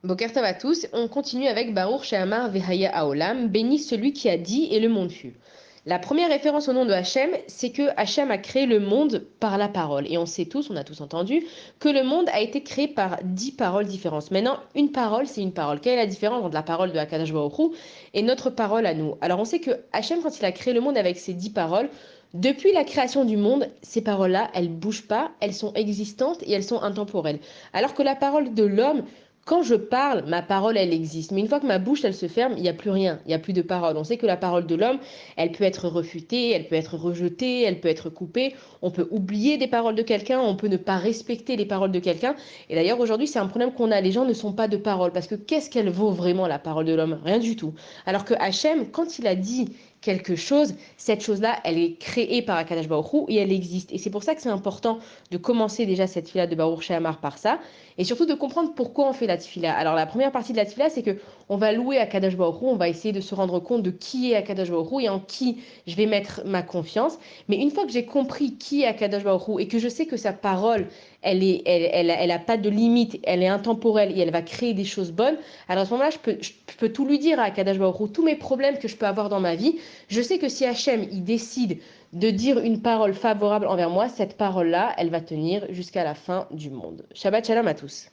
Boker Tov à tous, on continue avec Baruch She'amar Vehaya Haolam, béni celui qui a dit et le monde fut. La première référence au nom de Hachem, c'est que Hachem a créé le monde par la parole. Et on sait tous, on a tous entendu, que le monde a été créé par 10 paroles différentes. Maintenant, une parole, c'est une parole. Quelle est la différence entre la parole de Hakadosh Baruch Hu et notre parole à nous? Alors on sait que Hachem, quand il a créé le monde avec ses 10 paroles, depuis la création du monde, ces paroles-là, elles bougent pas, elles sont existantes et elles sont intemporelles. Alors que la parole de l'homme, quand je parle, ma parole, elle existe. Mais une fois que ma bouche, elle se ferme, il n'y a plus rien. Il n'y a plus de parole. On sait que la parole de l'homme, elle peut être refutée, elle peut être rejetée, elle peut être coupée. On peut oublier des paroles de quelqu'un, on peut ne pas respecter les paroles de quelqu'un. Et d'ailleurs, aujourd'hui, c'est un problème qu'on a. Les gens ne sont pas de parole. Parce que qu'est-ce qu'elle vaut vraiment, la parole de l'homme? Rien du tout. Alors que Hachem, quand il a dit quelque chose, cette chose-là, elle est créée par Akadosh Baruch Hu et elle existe. Et c'est pour ça que c'est important de commencer déjà cette fila de Baruch She'amar par ça. Et surtout de comprendre pourquoi on fait la tefila. Alors la première partie de la tefila, c'est que on va louer Akadosh Baruch Hu, on va essayer de se rendre compte de qui est Akadosh Baruch Hu et en qui je vais mettre ma confiance. Mais une fois que j'ai compris qui est Akadosh Baruch Hu et que je sais que sa parole, elle a pas de limite, elle est intemporelle et elle va créer des choses bonnes, alors à ce moment-là, je peux tout lui dire à Akadosh Baruch Hu, tous mes problèmes que je peux avoir dans ma vie. Je sais que si Hachem, il décide de dire une parole favorable envers moi, cette parole-là, elle va tenir jusqu'à la fin du monde. Shabbat shalom à tous.